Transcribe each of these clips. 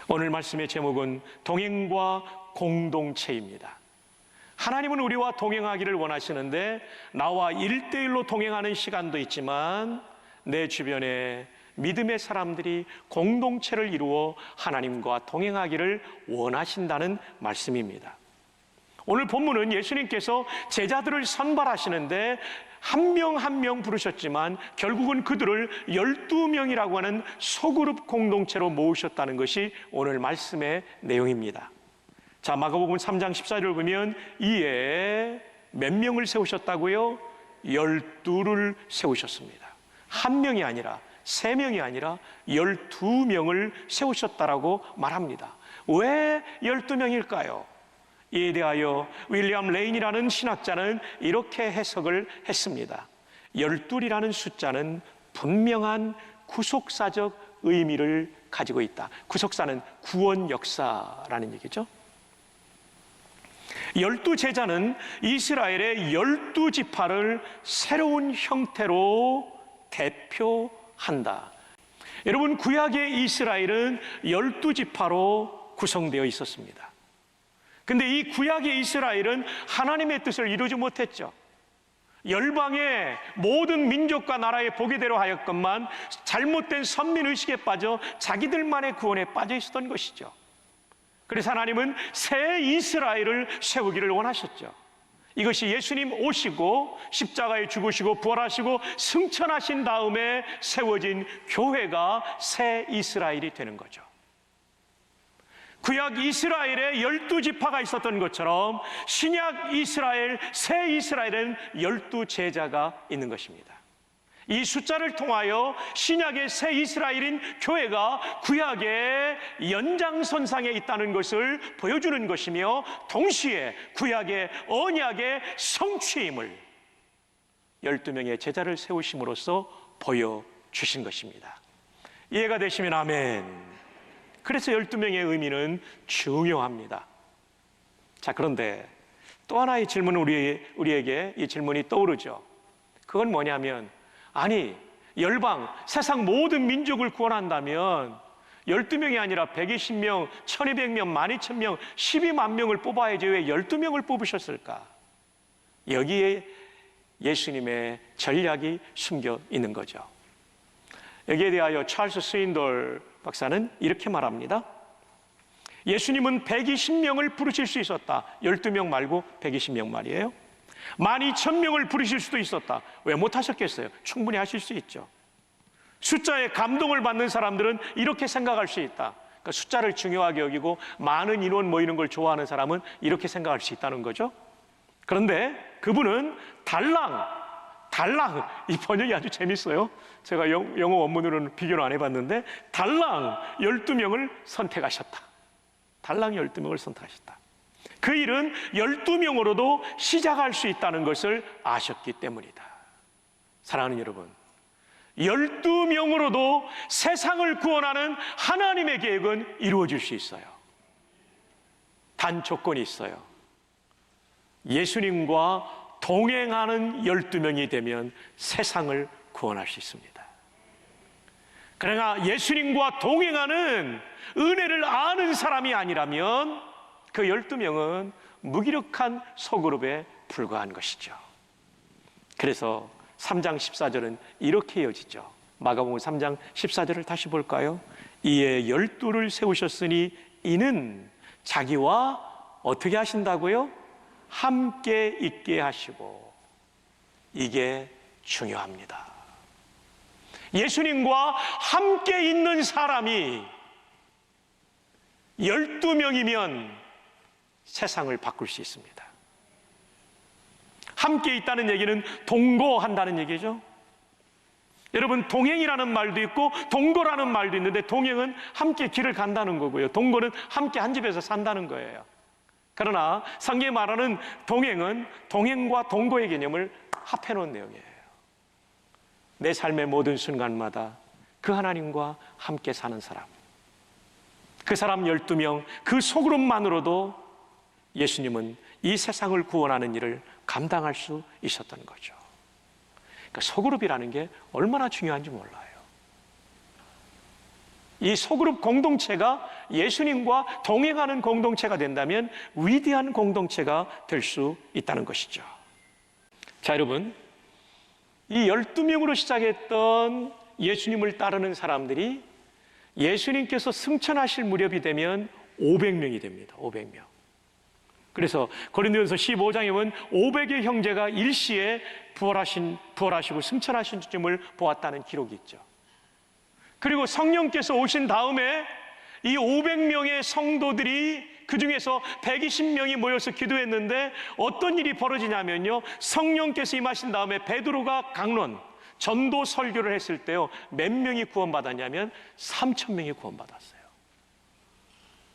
오늘 말씀의 제목은 동행과 공동체입니다. 하나님은 우리와 동행하기를 원하시는데 나와 1대1로 동행하는 시간도 있지만 내 주변에 믿음의 사람들이 공동체를 이루어 하나님과 동행하기를 원하신다는 말씀입니다. 오늘 본문은 예수님께서 제자들을 선발하시는데 한 명 한 명 부르셨지만 결국은 그들을 12명이라고 하는 소그룹 공동체로 모으셨다는 것이 오늘 말씀의 내용입니다. 자, 마가복음 3장 14절을 보면 이에 몇 명을 세우셨다고요? 12를 세우셨습니다. 한 명이 아니라 3명이 아니라 12명을 세우셨다라고 말합니다. 왜 12명일까요? 이에 대하여 윌리엄 레인이라는 신학자는 이렇게 해석을 했습니다. 12이라는 숫자는 분명한 구속사적 의미를 가지고 있다. 구속사는 구원 역사라는 얘기죠. 12제자는 이스라엘의 12지파를 새로운 형태로 대표한다. 여러분, 구약의 이스라엘은 12지파로 구성되어 있었습니다. 근데 이 구약의 이스라엘은 하나님의 뜻을 이루지 못했죠. 열방의 모든 민족과 나라의 보기대로 하였건만 잘못된 선민의식에 빠져 자기들만의 구원에 빠져 있었던 것이죠. 그래서 하나님은 새 이스라엘을 세우기를 원하셨죠. 이것이 예수님 오시고 십자가에 죽으시고 부활하시고 승천하신 다음에 세워진 교회가 새 이스라엘이 되는 거죠. 구약 이스라엘에 12지파가 있었던 것처럼 신약 이스라엘, 새 이스라엘은 12제자가 있는 것입니다. 이 숫자를 통하여 신약의 새 이스라엘인 교회가 구약의 연장선상에 있다는 것을 보여주는 것이며 동시에 구약의 언약의 성취임을 12명의 제자를 세우심으로써 보여주신 것입니다. 이해가 되시면 아멘. 그래서 12명의 의미는 중요합니다. 자, 그런데 또 하나의 질문은 우리에게 이 질문이 떠오르죠. 그건 뭐냐면, 아니, 열방, 세상 모든 민족을 구원한다면 12명이 아니라 120명, 1200명, 12000명, 12만 명을 뽑아야지 왜 12명을 뽑으셨을까? 여기에 예수님의 전략이 숨겨 있는 거죠. 여기에 대하여 찰스 스윈돌 박사는 이렇게 말합니다. 예수님은 120명을 부르실 수 있었다. 12명 말고 120명 말이에요. 12000명을 부르실 수도 있었다. 왜 못하셨겠어요? 충분히 하실 수 있죠. 숫자에 감동을 받는 사람들은 이렇게 생각할 수 있다. 그러니까 숫자를 중요하게 여기고 많은 인원 모이는 걸 좋아하는 사람은 이렇게 생각할 수 있다는 거죠. 그런데 그분은 달랑, 이 번역이 아주 재밌어요. 제가 영어 원문으로는 비교를 안 해봤는데 달랑 12명을 선택하셨다. 달랑 12명을 선택하셨다. 그 일은 12명으로도 시작할 수 있다는 것을 아셨기 때문이다. 사랑하는 여러분, 12명으로도 세상을 구원하는 하나님의 계획은 이루어질 수 있어요. 단 조건이 있어요. 예수님과 동행하는 12명이 되면 세상을 구원할 수 있습니다. 그러나 예수님과 동행하는 은혜를 아는 사람이 아니라면 그 12명은 무기력한 소그룹에 불과한 것이죠. 그래서 3장 14절은 이렇게 이어지죠. 마가복음 3장 14절을 다시 볼까요? 이에 12를 세우셨으니 이는 자기와 어떻게 하신다고요? 함께 있게 하시고. 이게 중요합니다. 예수님과 함께 있는 사람이 12명이면 세상을 바꿀 수 있습니다. 함께 있다는 얘기는 동거한다는 얘기죠. 여러분, 동행이라는 말도 있고 동거라는 말도 있는데 동행은 함께 길을 간다는 거고요. 동거는 함께 한 집에서 산다는 거예요. 그러나 성경에 말하는 동행은 동행과 동거의 개념을 합해놓은 내용이에요. 내 삶의 모든 순간마다 그 하나님과 함께 사는 사람, 그 사람 12명, 그 소그룹만으로도 예수님은 이 세상을 구원하는 일을 감당할 수 있었던 거죠. 그러니까 소그룹이라는 게 얼마나 중요한지 몰라요. 이 소그룹 공동체가 예수님과 동행하는 공동체가 된다면 위대한 공동체가 될 수 있다는 것이죠. 자, 여러분, 이 12명으로 시작했던 예수님을 따르는 사람들이 예수님께서 승천하실 무렵이 되면 500명이 됩니다. 500명. 그래서 고린도전서 15장에 보면 500의 형제가 일시에 부활하시고 승천하신 주님을 보았다는 기록이 있죠. 그리고 성령께서 오신 다음에 이 500명의 성도들이 그 중에서 120명이 모여서 기도했는데 어떤 일이 벌어지냐면요, 성령께서 임하신 다음에 베드로가 강론, 전도 설교를 했을 때요, 몇 명이 구원받았냐면 3,000명이 구원받았어요.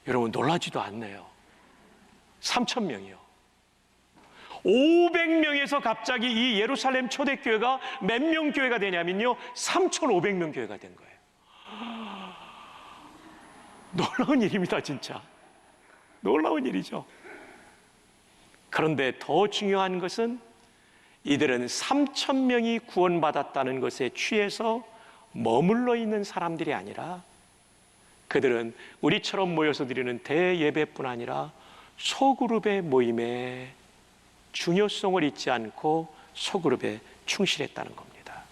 여러분, 놀라지도 않네요. 3,000명이요. 500명에서 갑자기 이 예루살렘 초대교회가 몇 명 교회가 되냐면요, 3,500명 교회가 된 거예요. 놀라운 일입니다, 진짜. 놀라운 일이죠. 그런데 더 중요한 것은 이들은 3,000명이 구원받았다는 것에 취해서 머물러 있는 사람들이 아니라 그들은 우리처럼 모여서 드리는 대예배뿐 아니라 소그룹의 모임에 중요성을 잊지 않고 소그룹에 충실했다는 겁니다.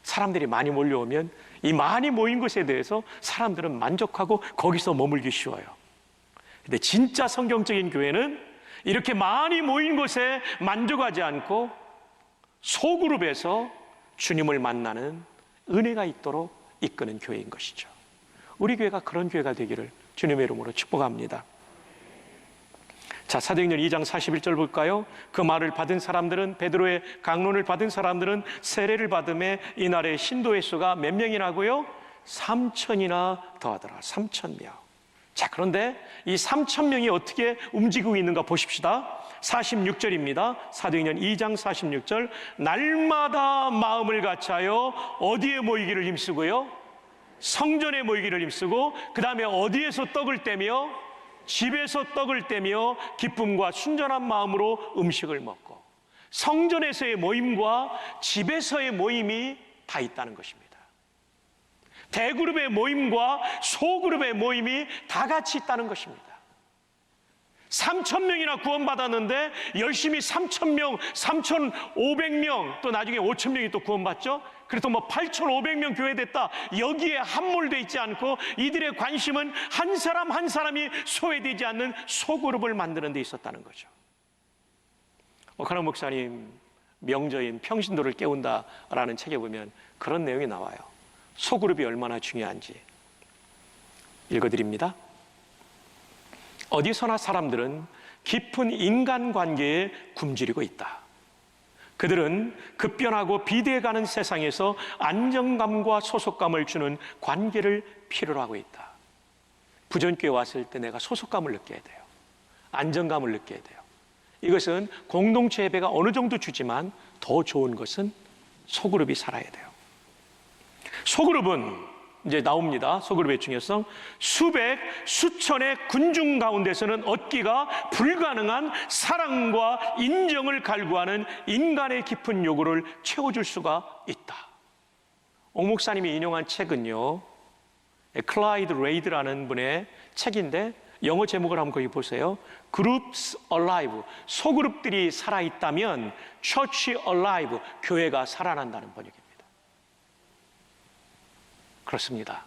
사람들이 많이 몰려오면 이 많이 모인 것에 대해서 사람들은 만족하고 거기서 머물기 쉬워요. 근데 진짜 성경적인 교회는 이렇게 많이 모인 것에 만족하지 않고 소그룹에서 주님을 만나는 은혜가 있도록 이끄는 교회인 것이죠. 우리 교회가 그런 교회가 되기를 주님의 이름으로 축복합니다. 자, 사도행전 2장 41절 볼까요? 그 말을 받은 사람들은, 베드로의 강론을 받은 사람들은 세례를 받음에 이날의 신도의 수가 몇 명이라고요? 3,000이나 더하더라. 3,000명. 자, 그런데 이 3,000명이 어떻게 움직이고 있는가 보십시다. 46절입니다. 사도행전 2장 46절. 날마다 마음을 같이하여 어디에 모이기를 힘쓰고요? 성전에 모이기를 힘쓰고, 그 다음에 어디에서 떡을 떼며? 집에서 떡을 떼며 기쁨과 순전한 마음으로 음식을 먹고, 성전에서의 모임과 집에서의 모임이 다 있다는 것입니다. 대그룹의 모임과 소그룹의 모임이 다 같이 있다는 것입니다. 3,000명이나 구원받았는데 열심히 3,000명, 3,500명, 또 나중에 5,000명이 또 구원받죠. 그래서 8,500명 교회됐다, 여기에 함몰되어 있지 않고 이들의 관심은 한 사람 한 사람이 소외되지 않는 소그룹을 만드는 데 있었다는 거죠. 오카노 목사님 명저인 평신도를 깨운다라는 책에 보면 그런 내용이 나와요. 소그룹이 얼마나 중요한지 읽어드립니다. 어디서나 사람들은 깊은 인간관계에 굶주리고 있다. 그들은 급변하고 비대해가는 세상에서 안정감과 소속감을 주는 관계를 필요로 하고 있다. 부전교회 왔을 때 내가 소속감을 느껴야 돼요. 안정감을 느껴야 돼요. 이것은 공동체 예배가 어느 정도 주지만 더 좋은 것은 소그룹이 살아야 돼요. 소그룹은 이제 나옵니다. 소그룹의 중요성. 수백, 수천의 군중 가운데서는 얻기가 불가능한 사랑과 인정을 갈구하는 인간의 깊은 요구를 채워줄 수가 있다. 옥 목사님이 인용한 책은요, 클라이드 레이드라는 분의 책인데 영어 제목을 한번 거기 보세요. Groups Alive. 소그룹들이 살아있다면 Church Alive. 교회가 살아난다는 번역입니다. 그렇습니다.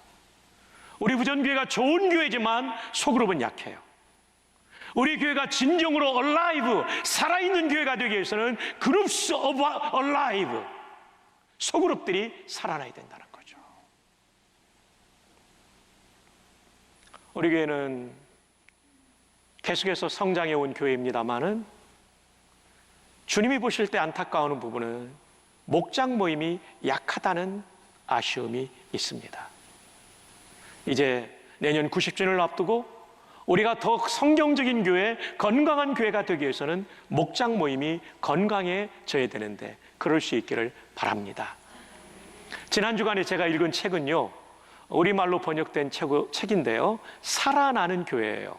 우리 부전교회가 좋은 교회지만 소그룹은 약해요. 우리 교회가 진정으로 alive, 살아있는 교회가 되기 위해서는 groups of alive, 소그룹들이 살아나야 된다는 거죠. 우리 교회는 계속해서 성장해 온 교회입니다만은 주님이 보실 때 안타까워하는 부분은 목장 모임이 약하다는 아쉬움이 있습니다. 이제 내년 90주년을 앞두고 우리가 더 성경적인 교회, 건강한 교회가 되기 위해서는 목장 모임이 건강해져야 되는데 그럴 수 있기를 바랍니다. 지난 주간에 제가 읽은 책은요, 우리말로 번역된 책인데요, 살아나는 교회예요.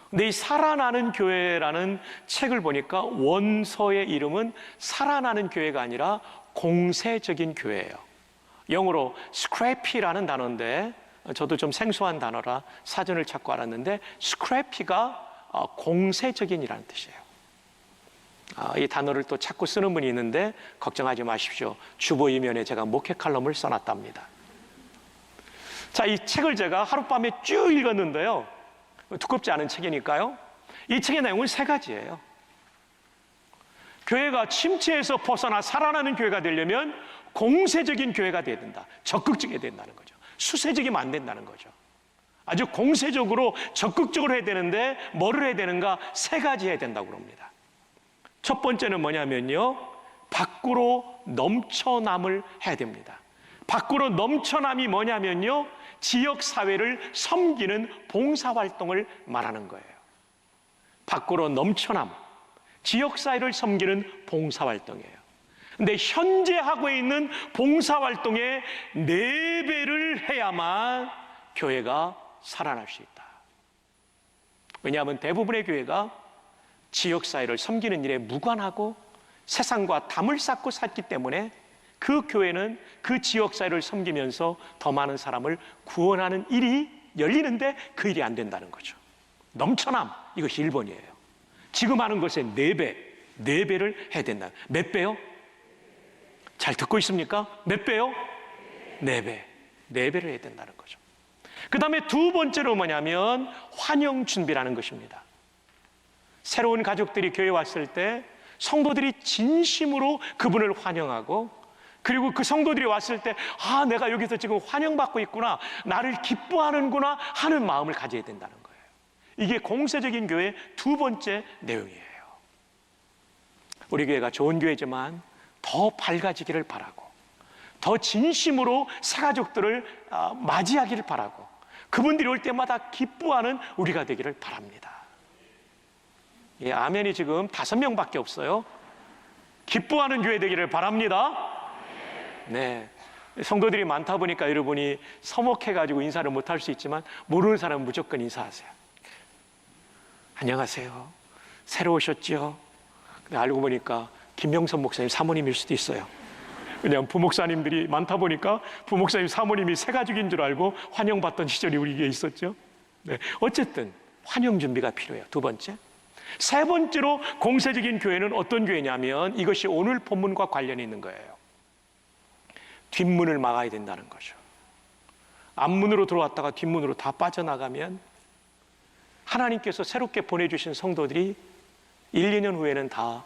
근데 이 살아나는 교회라는 책을 보니까 원서의 이름은 살아나는 교회가 아니라 공세적인 교회예요. 영어로 scrappy라는 단어인데 저도 좀 생소한 단어라 사전을 찾고 알았는데 scrappy가 공세적인이라는 뜻이에요. 이 단어를 또 찾고 쓰는 분이 있는데 걱정하지 마십시오. 주보 이면에 제가 목회 칼럼을 써놨답니다. 자, 이 책을 제가 하룻밤에 쭉 읽었는데요. 두껍지 않은 책이니까요. 이 책의 내용은 세 가지예요. 교회가 침체에서 벗어나 살아나는 교회가 되려면 공세적인 교회가 돼야 된다. 적극적이어야 된다는 거죠. 수세적이면 안 된다는 거죠. 아주 공세적으로 적극적으로 해야 되는데 뭐를 해야 되는가? 세 가지 해야 된다고 합니다. 첫 번째는 뭐냐면요, 밖으로 넘쳐남을 해야 됩니다. 밖으로 넘쳐남이 뭐냐면요, 지역사회를 섬기는 봉사활동을 말하는 거예요. 밖으로 넘쳐남, 지역사회를 섬기는 봉사활동이에요. 근데 현재 하고 있는 봉사활동의 4배를 해야만 교회가 살아날 수 있다. 왜냐하면 대부분의 교회가 지역사회를 섬기는 일에 무관하고 세상과 담을 쌓고 살기 때문에 그 교회는 그 지역사회를 섬기면서 더 많은 사람을 구원하는 일이 열리는데 그 일이 안 된다는 거죠. 넘쳐남, 이것이 1번이에요. 지금 하는 것의 4배를 해야 된다. 몇 배요? 잘 듣고 있습니까? 몇 배요? 4배. 4배를 해야 된다는 거죠. 그 다음에 두 번째로 뭐냐면 환영 준비라는 것입니다. 새로운 가족들이 교회에 왔을 때 성도들이 진심으로 그분을 환영하고, 그리고 그 성도들이 왔을 때 내가 여기서 지금 환영받고 있구나, 나를 기뻐하는구나 하는 마음을 가져야 된다는 거예요. 이게 공세적인 교회의 두 번째 내용이에요. 우리 교회가 좋은 교회지만 더 밝아지기를 바라고, 더 진심으로 새가족들을 맞이하기를 바라고, 그분들이 올 때마다 기뻐하는 우리가 되기를 바랍니다. 예, 아멘이 지금 5명밖에 없어요. 기뻐하는 교회 되기를 바랍니다. 네, 성도들이 많다 보니까 여러분이 서먹해가지고 인사를 못할 수 있지만 모르는 사람은 무조건 인사하세요. 안녕하세요. 새로 오셨죠? 근데 알고 보니까 김명선 목사님 사모님일 수도 있어요. 그냥 부목사님들이 많다 보니까 부목사님 사모님이 새가족인 줄 알고 환영받던 시절이 우리에게 있었죠. 네, 어쨌든 환영 준비가 필요해요. 두 번째. 세 번째로 공세적인 교회는 어떤 교회냐면 이것이 오늘 본문과 관련이 있는 거예요. 뒷문을 막아야 된다는 거죠. 앞문으로 들어왔다가 뒷문으로 다 빠져나가면 하나님께서 새롭게 보내주신 성도들이 1, 2년 후에는 다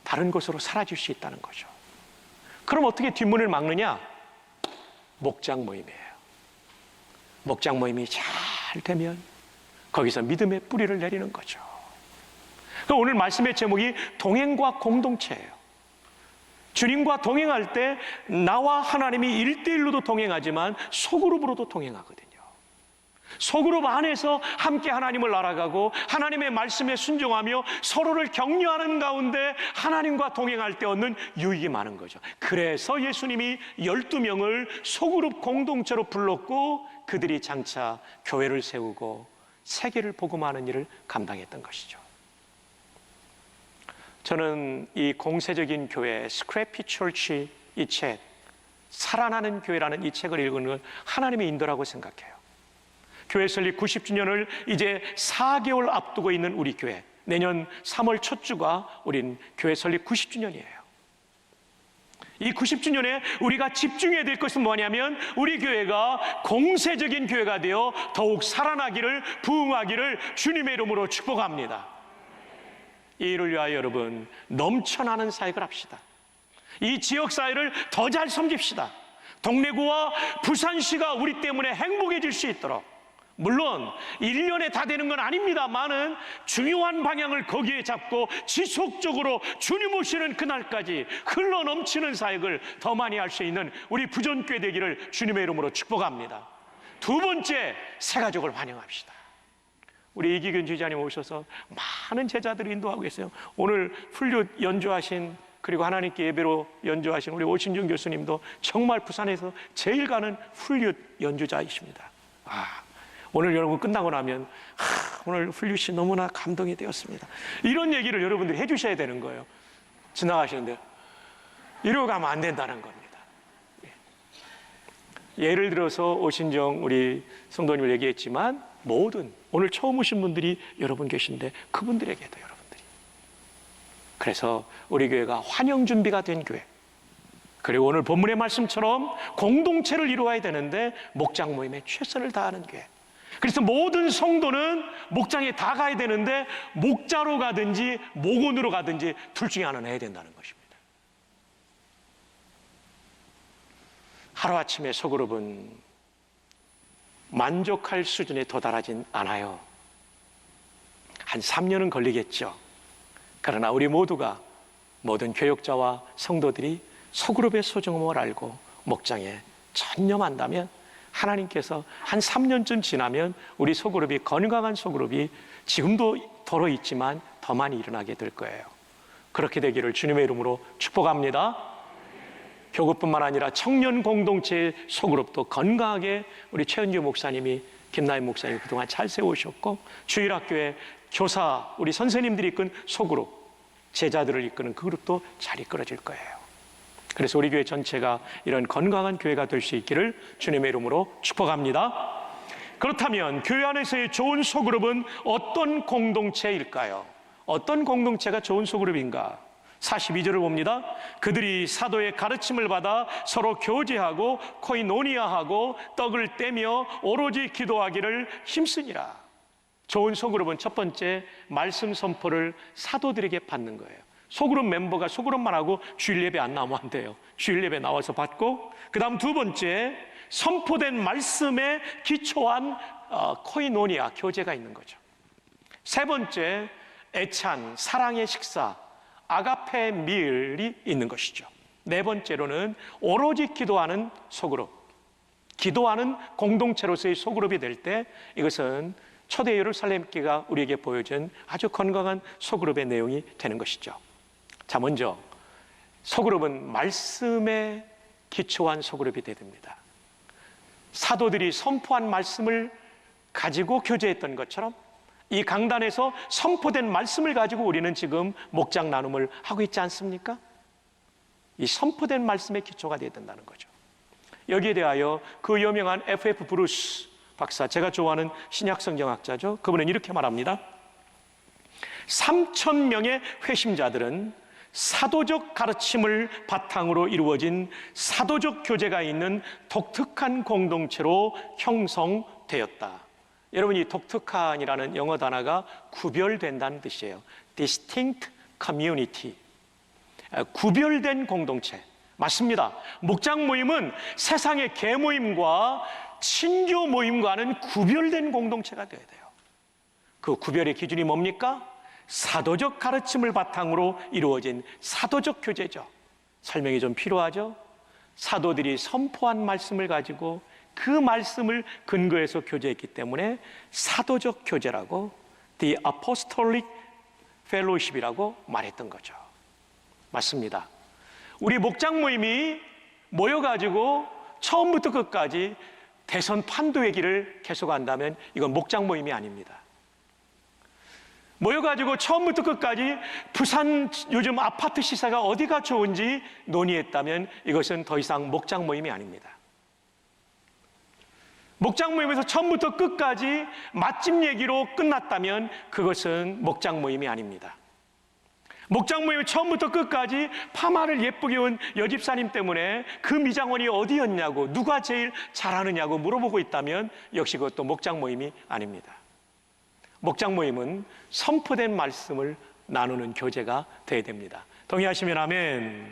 다른 곳으로 사라질 수 있다는 거죠. 그럼 어떻게 뒷문을 막느냐? 목장 모임이에요. 목장 모임이 잘 되면 거기서 믿음의 뿌리를 내리는 거죠. 오늘 말씀의 제목이 동행과 공동체예요. 주님과 동행할 때 나와 하나님이 1대1로도 동행하지만 소그룹으로도 동행하거든요. 소그룹 안에서 함께 하나님을 알아가고 하나님의 말씀에 순종하며 서로를 격려하는 가운데 하나님과 동행할 때 얻는 유익이 많은 거죠. 그래서 예수님이 12명을 소그룹 공동체로 불렀고 그들이 장차 교회를 세우고 세계를 복음하는 일을 감당했던 것이죠. 저는 이 공세적인 교회, 스크래피 처치 이 책, 살아나는 교회라는 이 책을 읽은 건 하나님의 인도라고 생각해요. 교회 설립 90주년을 이제 4개월 앞두고 있는 우리 교회, 내년 3월 첫 주가 우린 교회 설립 90주년이에요. 이 90주년에 우리가 집중해야 될 것은 뭐냐면 우리 교회가 공세적인 교회가 되어 더욱 살아나기를, 부흥하기를 주님의 이름으로 축복합니다. 이 일을 위하여 여러분 넘쳐나는 사역을 합시다. 이 지역사회를 더 잘 섬깁시다. 동래구와 부산시가 우리 때문에 행복해질 수 있도록, 물론 1년에 다 되는 건 아닙니다만은 중요한 방향을 거기에 잡고 지속적으로 주님 오시는 그날까지 흘러 넘치는 사역을 더 많이 할 수 있는 우리 부전교회 되기를 주님의 이름으로 축복합니다. 두 번째, 새가족을 환영합시다. 우리 이기균 지휘자님 오셔서 많은 제자들을 인도하고 계세요. 오늘 플룻 연주하신, 그리고 하나님께 예배로 연주하신 우리 오신중 교수님도 정말 부산에서 제일 가는 플룻 연주자이십니다. 오늘 여러분 끝나고 나면 오늘 플룻이 너무나 감동이 되었습니다, 이런 얘기를 여러분들이 해주셔야 되는 거예요. 지나가시는데 이러고 가면 안 된다는 겁니다. 예를 들어서 오신정 우리 성도님을 얘기했지만 모든 오늘 처음 오신 분들이 여러분 계신데 그분들에게도 여러분들이, 그래서 우리 교회가 환영 준비가 된 교회, 그리고 오늘 본문의 말씀처럼 공동체를 이루어야 되는데 목장 모임에 최선을 다하는 교회. 그래서 모든 성도는 목장에 다 가야 되는데 목자로 가든지 목원으로 가든지 둘 중에 하나는 해야 된다는 것입니다. 하루아침에 소그룹은 만족할 수준에 도달하진 않아요. 한 3년은 걸리겠죠. 그러나 우리 모두가, 모든 교역자와 성도들이 소그룹의 소중함을 알고 목장에 전념한다면 하나님께서 한 3년쯤 지나면 우리 소그룹이, 건강한 소그룹이 지금도 더러 있지만 더 많이 일어나게 될 거예요. 그렇게 되기를 주님의 이름으로 축복합니다. 교구뿐만 아니라 청년 공동체의 소그룹도 건강하게 우리 최은주 목사님이, 김나인 목사님이 그동안 잘 세우셨고, 주일학교에 교사, 우리 선생님들이 이끈 소그룹, 제자들을 이끄는 그 그룹도 잘 이끌어질 거예요. 그래서 우리 교회 전체가 이런 건강한 교회가 될 수 있기를 주님의 이름으로 축복합니다. 그렇다면 교회 안에서의 좋은 소그룹은 어떤 공동체일까요? 어떤 공동체가 좋은 소그룹인가? 42절을 봅니다. 그들이 사도의 가르침을 받아 서로 교제하고 코이노니아하고 떡을 떼며 오로지 기도하기를 힘쓰니라. 좋은 소그룹은 첫 번째, 말씀 선포를 사도들에게 받는 거예요. 소그룹 멤버가 소그룹만 하고 주일 예배 안 나오면 안 돼요. 주일 예배 나와서 받고, 그 다음 두 번째, 선포된 말씀에 기초한 코이노니아, 교제가 있는 거죠. 세 번째, 애찬, 사랑의 식사, 아가페 밀이 있는 것이죠. 네 번째로는 오로지 기도하는 소그룹, 기도하는 공동체로서의 소그룹이 될 때 이것은 초대 예루살렘교회가 우리에게 보여준 아주 건강한 소그룹의 내용이 되는 것이죠. 자, 먼저 소그룹은 말씀에 기초한 소그룹이 되야 됩니다. 사도들이 선포한 말씀을 가지고 교제했던 것처럼 이 강단에서 선포된 말씀을 가지고 우리는 지금 목장 나눔을 하고 있지 않습니까? 이 선포된 말씀의 기초가 되어야 된다는 거죠. 여기에 대하여 그 유명한 F.F. 브루스 박사, 제가 좋아하는 신약성경학자죠. 그분은 이렇게 말합니다. 3,000명의 회심자들은 사도적 가르침을 바탕으로 이루어진 사도적 교제가 있는 독특한 공동체로 형성되었다. 여러분, 이 독특한이라는 영어 단어가 구별된다는 뜻이에요. Distinct community, 구별된 공동체. 맞습니다. 목장 모임은 세상의 개모임과 친교 모임과는 구별된 공동체가 되어야 돼요. 그 구별의 기준이 뭡니까? 사도적 가르침을 바탕으로 이루어진 사도적 교제죠. 설명이 좀 필요하죠? 사도들이 선포한 말씀을 가지고 그 말씀을 근거해서 교제했기 때문에 사도적 교제라고, The Apostolic Fellowship이라고 말했던 거죠. 맞습니다. 우리 목장 모임이 모여가지고 처음부터 끝까지 대선 판도의 길을 계속한다면 이건 목장 모임이 아닙니다. 모여가지고 처음부터 끝까지 부산 요즘 아파트 시세가 어디가 좋은지 논의했다면 이것은 더 이상 목장 모임이 아닙니다. 목장 모임에서 처음부터 끝까지 맛집 얘기로 끝났다면 그것은 목장 모임이 아닙니다. 목장 모임이 처음부터 끝까지 파마를 예쁘게 온 여집사님 때문에 그 미장원이 어디였냐고, 누가 제일 잘하느냐고 물어보고 있다면 역시 그것도 목장 모임이 아닙니다. 목장 모임은 선포된 말씀을 나누는 교제가 되어야 됩니다. 동의하시면 아멘.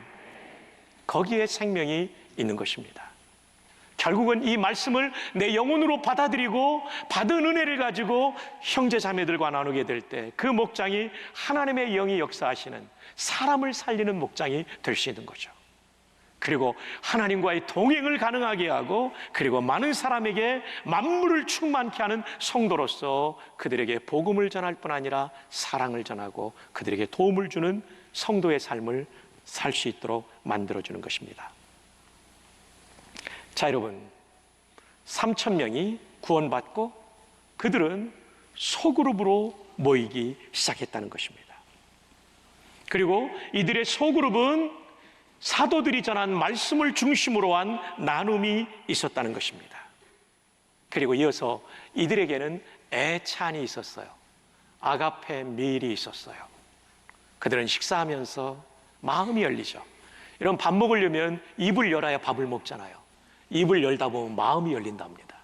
거기에 생명이 있는 것입니다. 결국은 이 말씀을 내 영혼으로 받아들이고 받은 은혜를 가지고 형제 자매들과 나누게 될 때 그 목장이 하나님의 영이 역사하시는, 사람을 살리는 목장이 될 수 있는 거죠. 그리고 하나님과의 동행을 가능하게 하고, 그리고 많은 사람에게 만물을 충만케 하는 성도로서 그들에게 복음을 전할 뿐 아니라 사랑을 전하고 그들에게 도움을 주는 성도의 삶을 살 수 있도록 만들어주는 것입니다. 자, 여러분, 3,000명이 구원받고 그들은 소그룹으로 모이기 시작했다는 것입니다. 그리고 이들의 소그룹은 사도들이 전한 말씀을 중심으로 한 나눔이 있었다는 것입니다. 그리고 이어서 이들에게는 애찬이 있었어요. 아가페 밀이 있었어요. 그들은 식사하면서 마음이 열리죠. 이런 밥 먹으려면 입을 열어야 밥을 먹잖아요. 입을 열다 보면 마음이 열린답니다.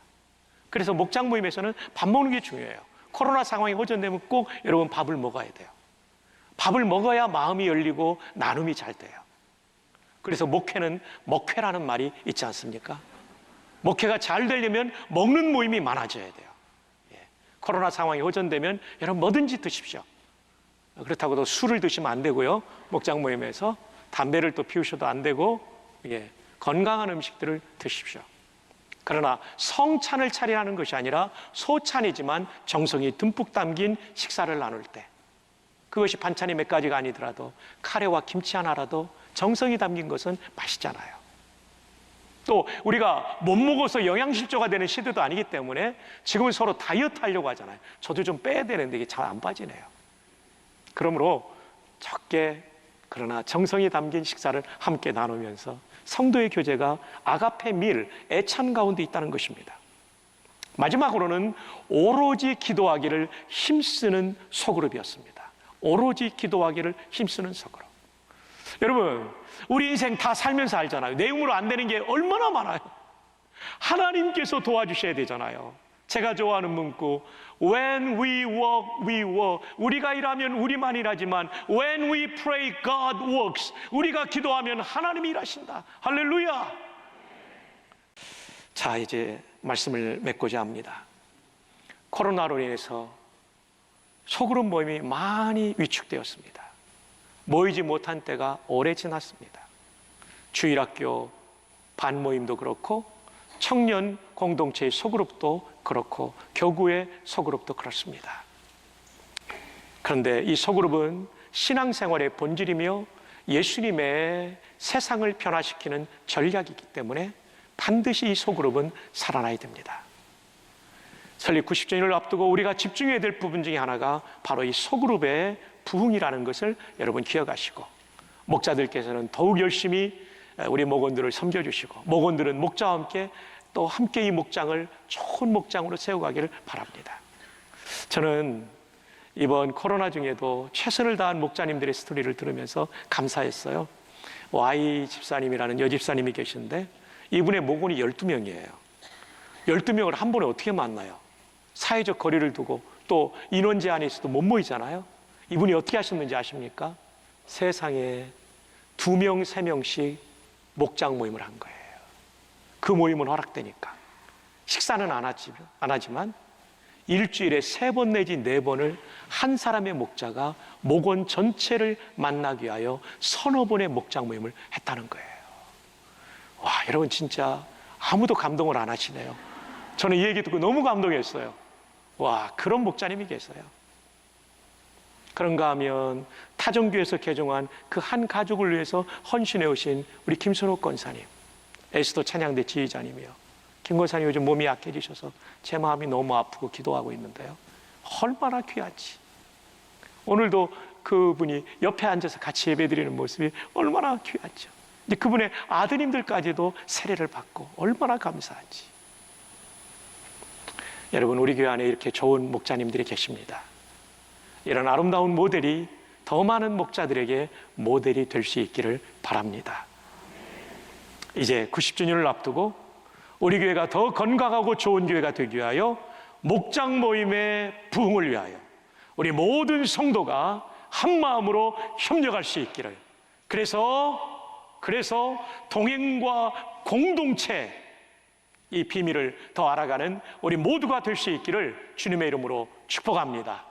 그래서 목장 모임에서는 밥 먹는 게 중요해요. 코로나 상황이 호전되면 꼭 여러분 밥을 먹어야 돼요. 밥을 먹어야 마음이 열리고 나눔이 잘 돼요. 그래서 목회는 먹회라는 말이 있지 않습니까? 목회가 잘 되려면 먹는 모임이 많아져야 돼요. 코로나 상황이 호전되면 여러분 뭐든지 드십시오. 그렇다고 또 술을 드시면 안 되고요. 목장 모임에서 담배를 또 피우셔도 안 되고, 건강한 음식들을 드십시오. 그러나 성찬을 차리라는 것이 아니라 소찬이지만 정성이 듬뿍 담긴 식사를 나눌 때, 그것이 반찬이 몇 가지가 아니더라도 카레와 김치 하나라도 정성이 담긴 것은 맛있잖아요. 또 우리가 못 먹어서 영양실조가 되는 시대도 아니기 때문에 지금은 서로 다이어트 하려고 하잖아요. 저도 좀 빼야 되는데 이게 잘 안 빠지네요. 그러므로 적게 그러나 정성이 담긴 식사를 함께 나누면서 성도의 교제가 아가페 밀, 애찬 가운데 있다는 것입니다. 마지막으로는 오로지 기도하기를 힘쓰는 소그룹이었습니다. 오로지 기도하기를 힘쓰는 소그룹. 여러분, 우리 인생 다 살면서 알잖아요. 내 힘으로 안 되는 게 얼마나 많아요. 하나님께서 도와주셔야 되잖아요. 제가 좋아하는 문구, When we work, we work. 우리가 일하면 우리만 일하지만 When we pray, God works. 우리가 기도하면 하나님이 일하신다. 할렐루야. 자, 이제 말씀을 맺고자 합니다. 코로나로 인해서 소그룹 모임이 많이 위축되었습니다. 모이지 못한 때가 오래 지났습니다. 주일학교 반모임도 그렇고 청년 공동체의 소그룹도 그렇고 교구의 소그룹도 그렇습니다. 그런데 이 소그룹은 신앙생활의 본질이며 예수님의 세상을 변화시키는 전략이기 때문에 반드시 이 소그룹은 살아나야 됩니다. 설립 90주년을 앞두고 우리가 집중해야 될 부분 중에 하나가 바로 이 소그룹의 부흥이라는 것을 여러분 기억하시고, 목자들께서는 더욱 열심히 우리 목원들을 섬겨주시고, 목원들은 목자와 함께 또 함께 이 목장을 좋은 목장으로 세워가기를 바랍니다. 저는 이번 코로나 중에도 최선을 다한 목자님들의 스토리를 들으면서 감사했어요. Y 집사님이라는 여집사님이 계신데 이분의 목원이 12명이에요. 12명을 한 번에 어떻게 만나요? 사회적 거리를 두고 또 인원 제한이 있어도 못 모이잖아요. 이분이 어떻게 하셨는지 아십니까? 세상에 2명, 3명씩 목장 모임을 한 거예요. 그 모임은 허락되니까. 식사는 안 하지만 일주일에 3번 내지 4번을 한 사람의 목자가 목원 전체를 만나기 위하여 서너 번의 목장 모임을 했다는 거예요. 와, 여러분 진짜 아무도 감동을 안 하시네요. 저는 이 얘기 듣고 너무 감동했어요. 와, 그런 목자님이 계세요. 그런가 하면 타종교에서 개종한 그 한 가족을 위해서 헌신해 오신 우리 김선옥 권사님, 에스더 찬양대 지휘자님이요. 김 권사님 요즘 몸이 약해지셔서 제 마음이 너무 아프고 기도하고 있는데요. 얼마나 귀하지. 오늘도 그분이 옆에 앉아서 같이 예배드리는 모습이 얼마나 귀하죠. 이제 그분의 아드님들까지도 세례를 받고 얼마나 감사하지. 여러분, 우리 교회 안에 이렇게 좋은 목자님들이 계십니다. 이런 아름다운 모델이 더 많은 목자들에게 모델이 될 수 있기를 바랍니다. 이제 90주년을 앞두고 우리 교회가 더 건강하고 좋은 교회가 되기 위하여 목장 모임의 부흥을 위하여 우리 모든 성도가 한 마음으로 협력할 수 있기를, 그래서 동행과 공동체 이 비밀을 더 알아가는 우리 모두가 될 수 있기를 주님의 이름으로 축복합니다.